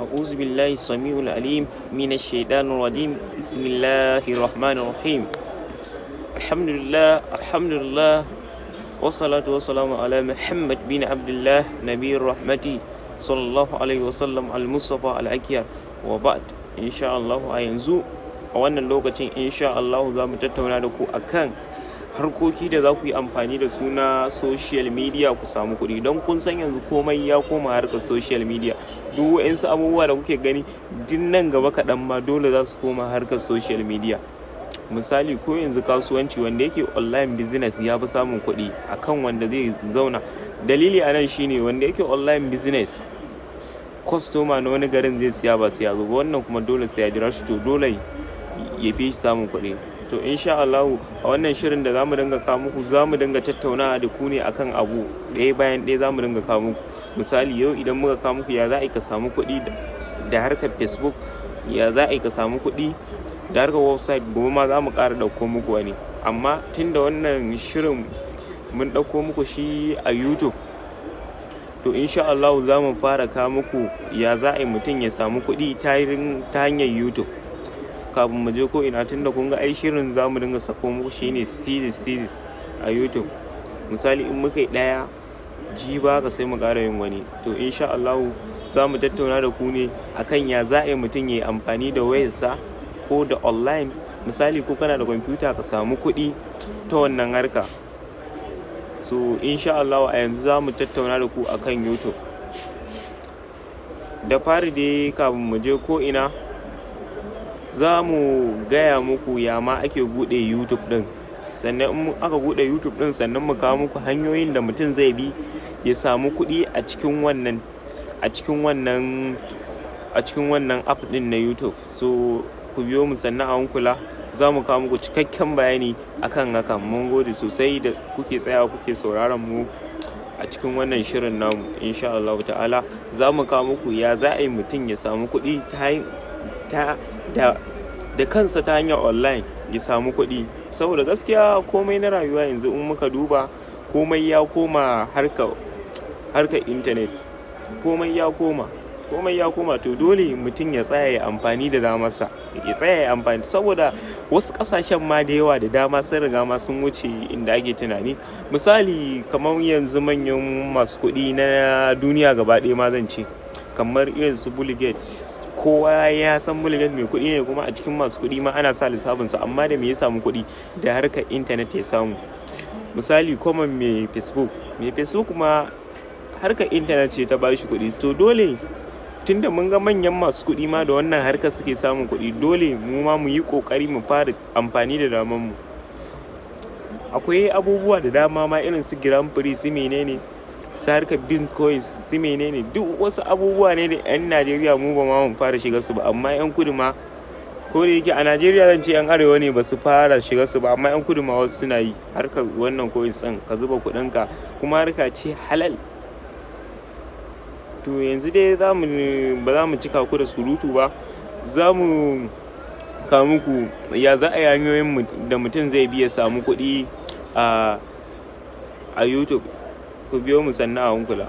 أعوذ بالله السميع العليم من الشيطان الرجيم بسم الله الرحمن الرحيم الحمد لله والصلاة والسلام على محمد بن عبد الله نبي الرحمة صلى الله عليه وسلم المصطفى الأكيار وبعد إن شاء الله أينزو وأن اللغة إن شاء الله ذا متتونا لكو أكان harkoki da za ku yi amfani da su na social media ku samu kuɗi, don kun san yanzu komai ya koma harkar social media. Duk wa'insu abubuwa da kuke gani duk nan gaba kaɗan ma dole za su koma harkar social media. Misali ko yanzu kasuwanci wanda yake online business ya fi samun kuɗi akan wanda zai zauna. Dalili a nan shine wanda yake online business customer na wani garin zai siya ba sai ya zo ba, wannan kuma dole sai ya jira shi, to dole ya fi samun kuɗi. To insha Allah a wannan shirin da zamu dinga kawo muku zamu dinga tattaunawa da ku ne akan abu ɗaya bayan ɗaya zamu dinga kawo muku. Misali yau idan muka kawo muku ya za a yi ka samu kuɗi da harkar Facebook, ya za a yi ka samu kuɗi da harkar website, gobe ma za mu ƙara ɗauko muku wani. Amma tunda wannan shirin mun ɗauko muku shi a YouTube, to insha Allah za mu fara kawo muku ya za a yi mutum ya samu kuɗi ta hanyar YouTube. Kafin mu je ko ina, tunda kun ga ai shirin za mu dinga sako muku shine series a YouTube. Misali in muka yi ɗaya jiba ka sai mu ƙara yin wani. To insha Allah za mu tattauna da ku ne akan ya za a yi mutum ya yi amfani da wayarsa ko da online. Misali ko kana da kwamfuta ka samu kuɗi ta wannan harka. So insha Allah a yanzu za mu tattauna da ku akan YouTube. Da fari dai kafin mu je ko ina, za mu gaya muku ya ma ake buɗe YouTube ɗin, sannan in aka buɗe YouTube ɗin sannan mu kawo muku hanyoyin da mutum zai bi ya samu kuɗi a cikin wannan app ɗin na YouTube. So ku biyo mu sannan a hankula, za mu kawo muku cikakken bayani akan hakan. Mun gode sosai da kuke tsayawa kuke sauraron mu a cikin wannan shirin namu. Insha Allah ta'ala za mu kawo muku ya za a yi mutum ya samu kuɗi da kansa ta hanyar online ya samu kuɗi. Saboda gaskiya komai na rayuwa yanzu in muka duba komai ya koma harkar internet, komai ya koma to dole mutum ya tsaya ya amfani da damarsa, ya tsaya ya amfani, saboda wasu ƙasashen ma da yawa da dama sun riga ma sun wuce inda ake tunani. Misali kamar yanzu manyan masu kuɗi na duniya gaba ɗaya ma zan ce, kamar irin su Bill Gates. Kowa ya san Bill Gates mai kuɗi ne, kuma a cikin masu kuɗi ma ana sa lissafinsa, amma da me ya samu kuɗi? Da harkar intanet ya samu. Misali kuma mai Facebook ma harkar intanet ce ta bashi kuɗi. To dole tunda mun ga manyan masu kuɗi ma da wannan harkar suke samun kuɗi, dole mu ma mu yi ƙoƙari mu fara amfani da damanmu. Akwai abubuwa da dama ma irin su Grand Prix, su menene, su harkar bitcoins, su menene, duk wasu abubuwa ne da 'yan Najeriya mu ba ma mu fara shiga su ba, amma 'yan kudu ma, ko da yake a Najeriya zan ce 'yan arewa ne ba su fara shiga su ba, amma 'yan kudu ma wasu suna yi harkar wannan coins ɗin, ka zuba kuɗinka, kuma harka ce halal. To yanzu dai ba za mu cika ku da surutu ba, za mu kawo muku ya za a yi hanyoyin da mutum zai bi ya samu kuɗi a YouTube. Ku biyo mu sannan a hankula.